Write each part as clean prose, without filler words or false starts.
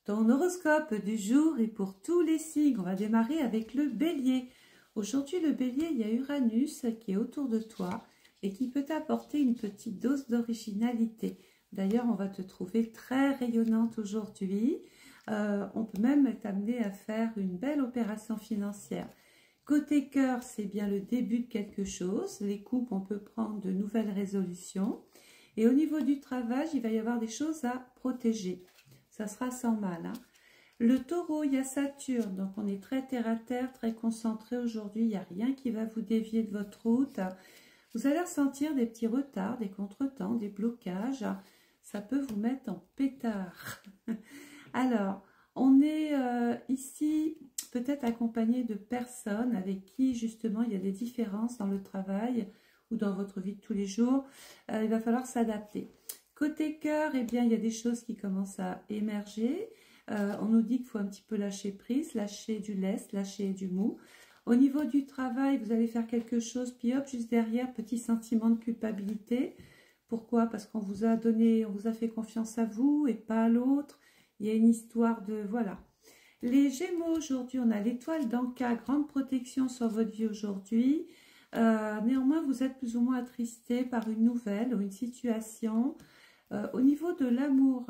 Ton horoscope du jour est pour tous les signes. On va démarrer avec le bélier. Aujourd'hui, le bélier, il y a Uranus qui est autour de toi et qui peut t'apporter une petite dose d'originalité. D'ailleurs, on va te trouver très rayonnante aujourd'hui. On peut même t'amener à faire une belle opération financière. Côté cœur, c'est bien le début de quelque chose. Les couples, on peut prendre de nouvelles résolutions. Et au niveau du travail, il va y avoir des choses à protéger. Ça sera sans mal. Hein. Le taureau, il y a Saturne, donc on est très terre à terre, très concentré aujourd'hui. Il n'y a rien qui va vous dévier de votre route. Vous allez ressentir des petits retards, des contretemps, des blocages. Ça peut vous mettre en pétard. Alors, on est ici peut-être accompagné de personnes avec qui justement il y a des différences dans le travail ou dans votre vie de tous les jours. Il va falloir s'adapter. Côté cœur, eh bien, il y a des choses qui commencent à émerger. On nous dit qu'il faut un petit peu lâcher prise, lâcher du lest, lâcher du mou. Au niveau du travail, vous allez faire quelque chose, puis hop, juste derrière, petit sentiment de culpabilité. Pourquoi? Parce qu'on vous a donné, on vous a fait confiance à vous et pas à l'autre. Il y a une histoire de... Voilà. Les Gémeaux, aujourd'hui, on a l'étoile d'Anka, grande protection sur votre vie aujourd'hui. Néanmoins, vous êtes plus ou moins attristé par une nouvelle ou une situation. Au niveau de l'amour,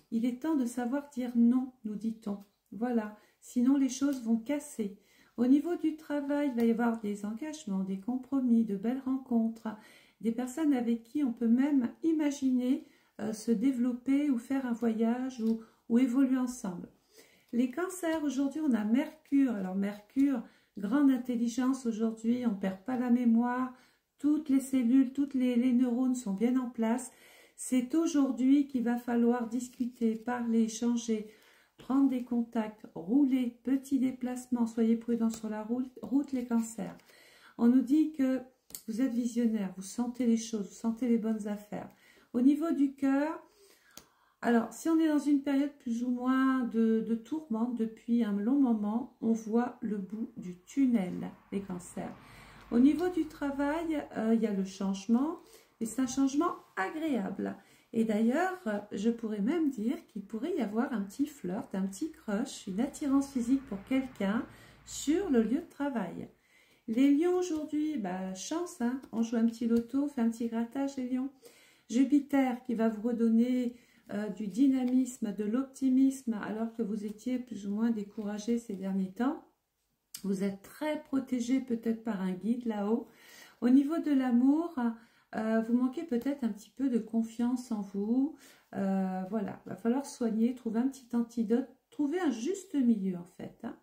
il est temps de savoir dire non, nous dit-on. Voilà, sinon les choses vont casser. Au niveau du travail, il va y avoir des engagements, des compromis, de belles rencontres, des personnes avec qui on peut même imaginer se développer ou faire un voyage ou évoluer ensemble. Les cancers, aujourd'hui, on a Mercure. Alors Mercure, grande intelligence aujourd'hui, on ne perd pas la mémoire, toutes les cellules, tous les neurones sont bien en place. C'est aujourd'hui qu'il va falloir discuter, parler, échanger, prendre des contacts, rouler, petits déplacements. Soyez prudents sur la route, les cancers. On nous dit que vous êtes visionnaire, vous sentez les choses, vous sentez les bonnes affaires. Au niveau du cœur, alors si on est dans une période plus ou moins de tourmente depuis un long moment, on voit le bout du tunnel, les cancers. Au niveau du travail, il y a le changement. Et c'est un changement agréable. Et d'ailleurs, je pourrais même dire qu'il pourrait y avoir un petit flirt, un petit crush, une attirance physique pour quelqu'un sur le lieu de travail. Les lions aujourd'hui, chance, hein, on joue un petit loto, on fait un petit grattage les lions. Jupiter qui va vous redonner du dynamisme, de l'optimisme alors que vous étiez plus ou moins découragé ces derniers temps. Vous êtes très protégé peut-être par un guide là-haut. Au niveau de l'amour... vous manquez peut-être un petit peu de confiance en vous. Voilà, il va falloir soigner, trouver un petit antidote, trouver un juste milieu en fait. Hein.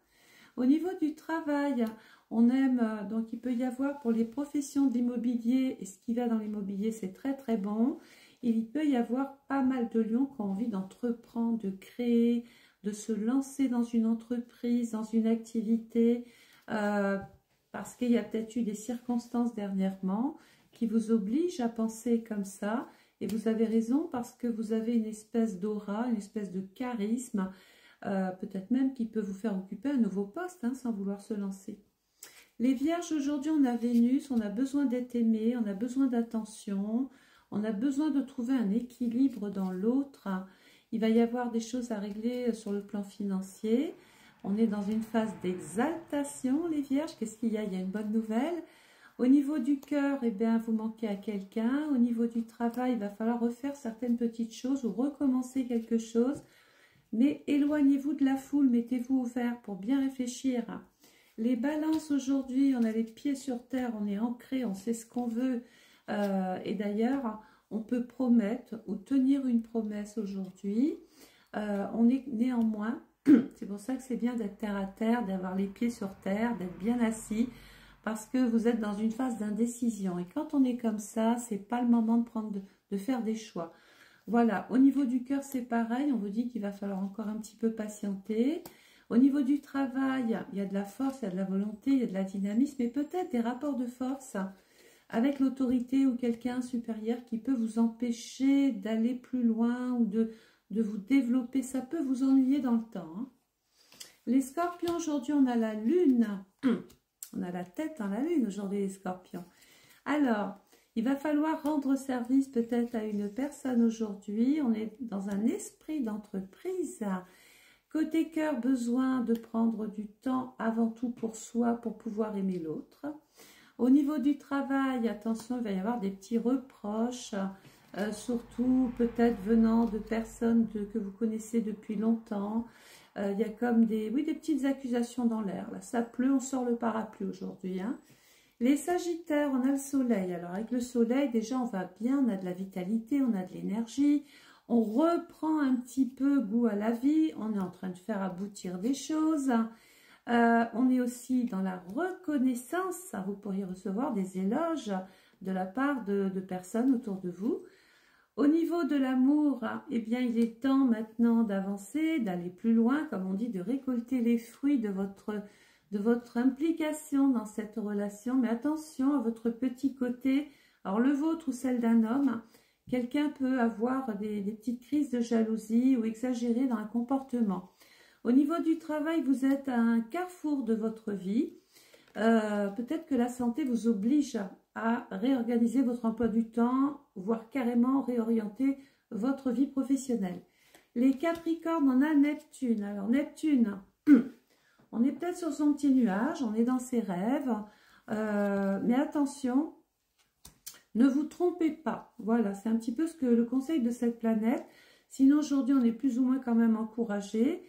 Au niveau du travail, on aime, donc il peut y avoir pour les professions d'immobilier, et ce qui va dans l'immobilier c'est très très bon, il peut y avoir pas mal de lions qui ont envie d'entreprendre, de créer, de se lancer dans une entreprise, dans une activité, parce qu'il y a peut-être eu des circonstances dernièrement qui vous oblige à penser comme ça. Et vous avez raison parce que vous avez une espèce d'aura, une espèce de charisme, peut-être même qui peut vous faire occuper un nouveau poste hein, sans vouloir se lancer. Les vierges, aujourd'hui, on a Vénus, on a besoin d'être aimé, on a besoin d'attention, on a besoin de trouver un équilibre dans l'autre. Il va y avoir des choses à régler sur le plan financier. On est dans une phase d'exaltation, les vierges. Qu'est-ce qu'il y a? Il y a une bonne nouvelle. Au niveau du cœur, eh bien, vous manquez à quelqu'un. Au niveau du travail, il va falloir refaire certaines petites choses ou recommencer quelque chose. Mais éloignez-vous de la foule, mettez-vous au vert pour bien réfléchir. Les balances aujourd'hui, on a les pieds sur terre, on est ancré, on sait ce qu'on veut. Et d'ailleurs, on peut promettre ou tenir une promesse aujourd'hui. On est néanmoins, c'est pour ça que c'est bien d'être terre à terre, d'avoir les pieds sur terre, d'être bien assis. Parce que vous êtes dans une phase d'indécision. Et quand on est comme ça, c'est pas le moment de faire des choix. Voilà, au niveau du cœur, c'est pareil. On vous dit qu'il va falloir encore un petit peu patienter. Au niveau du travail, il y a de la force, il y a de la volonté, il y a de la dynamisme. Et peut-être des rapports de force avec l'autorité ou quelqu'un supérieur qui peut vous empêcher d'aller plus loin ou de vous développer. Ça peut vous ennuyer dans le temps. Hein. Les scorpions, aujourd'hui, on a la lune. On a la tête dans la lune aujourd'hui, les scorpions. Alors, il va falloir rendre service peut-être à une personne aujourd'hui. On est dans un esprit d'entreprise. Côté cœur, besoin de prendre du temps avant tout pour soi, pour pouvoir aimer l'autre. Au niveau du travail, attention, il va y avoir des petits reproches, surtout peut-être venant de personnes que vous connaissez depuis longtemps. Il y a comme des petites accusations dans l'air. Là, ça pleut, on sort le parapluie aujourd'hui, hein. Les Sagittaires, on a le soleil. Alors avec le soleil, déjà on va bien, on a de la vitalité, on a de l'énergie. On reprend un petit peu goût à la vie. On est en train de faire aboutir des choses. On est aussi dans la reconnaissance. Vous pourriez recevoir des éloges de la part de personnes autour de vous. Au niveau de l'amour, eh bien, il est temps maintenant d'avancer, d'aller plus loin, comme on dit, de récolter les fruits de votre implication dans cette relation. Mais attention à votre petit côté, alors le vôtre ou celle d'un homme. Quelqu'un peut avoir des petites crises de jalousie ou exagérer dans un comportement. Au niveau du travail, vous êtes à un carrefour de votre vie. Peut-être que la santé vous oblige à réorganiser votre emploi du temps, voire carrément réorienter votre vie professionnelle. Les Capricornes, on a Neptune. Alors Neptune, on est peut-être sur son petit nuage, on est dans ses rêves, mais attention, ne vous trompez pas. Voilà, c'est un petit peu le conseil de cette planète. Sinon, aujourd'hui, on est plus ou moins quand même encouragé.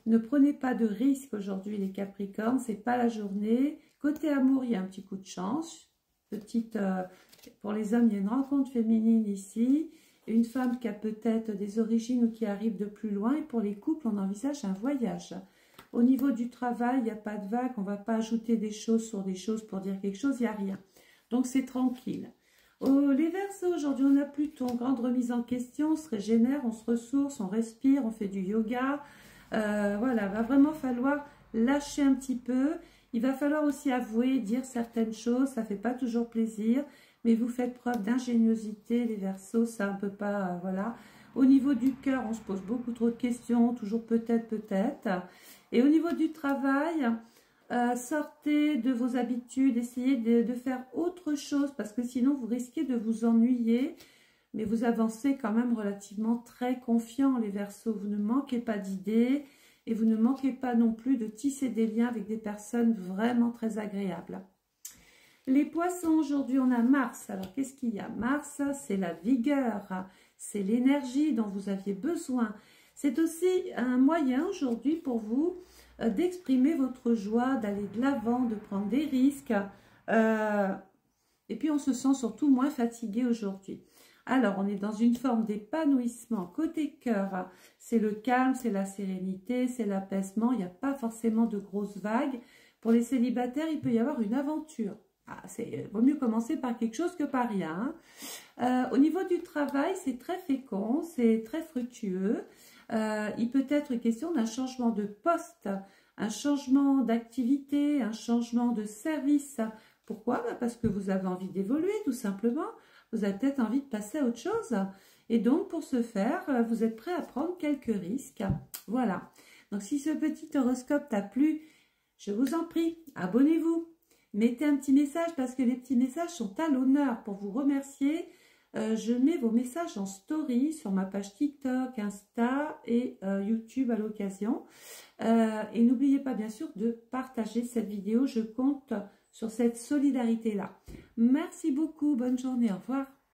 Ne prenez pas de risques aujourd'hui, les Capricornes. C'est pas la journée. Côté amour, il y a un petit coup de chance. Pour les hommes, il y a une rencontre féminine ici. Une femme qui a peut-être des origines ou qui arrive de plus loin. Et pour les couples, on envisage un voyage. Au niveau du travail, il n'y a pas de vague. On ne va pas ajouter des choses sur des choses pour dire quelque chose. Il n'y a rien. Donc, c'est tranquille. Les Verseaux, aujourd'hui, on a Pluton, grande remise en question, on se régénère, on se ressource, on respire, on fait du yoga. Voilà, va vraiment falloir lâcher un petit peu. Il va falloir aussi avouer, dire certaines choses, ça ne fait pas toujours plaisir, mais vous faites preuve d'ingéniosité, les Verseaux, ça ne peut pas, voilà. Au niveau du cœur, on se pose beaucoup trop de questions, toujours peut-être, peut-être. Et au niveau du travail... sortez de vos habitudes, essayez de faire autre chose parce que sinon vous risquez de vous ennuyer, mais vous avancez quand même relativement très confiant, les Verseaux. Vous ne manquez pas d'idées et vous ne manquez pas non plus de tisser des liens avec des personnes vraiment très agréables. Les Poissons, aujourd'hui on a Mars. Alors qu'est-ce qu'il y a? Mars, c'est la vigueur, c'est l'énergie dont vous aviez besoin. C'est aussi un moyen aujourd'hui pour vous d'exprimer votre joie, d'aller de l'avant, de prendre des risques. Et puis on se sent surtout moins fatigué aujourd'hui. Alors on est dans une forme d'épanouissement. Côté cœur, c'est le calme, c'est la sérénité, c'est l'apaisement. Il n'y a pas forcément de grosses vagues. Pour les célibataires, il peut y avoir une aventure. Vaut mieux commencer par quelque chose que par rien. Au niveau du travail, c'est très fécond, c'est très fructueux. Il peut être question d'un changement de poste, un changement d'activité, un changement de service. Pourquoi? Parce que vous avez envie d'évoluer tout simplement. Vous avez peut-être envie de passer à autre chose. Et donc pour ce faire, vous êtes prêt à prendre quelques risques. Voilà. Donc si ce petit horoscope t'a plu, je vous en prie, abonnez-vous. Mettez un petit message parce que les petits messages sont à l'honneur pour vous remercier. Je mets vos messages en story sur ma page TikTok, Insta et YouTube à l'occasion. Et n'oubliez pas bien sûr de partager cette vidéo. Je compte sur cette solidarité-là. Merci beaucoup. Bonne journée. Au revoir.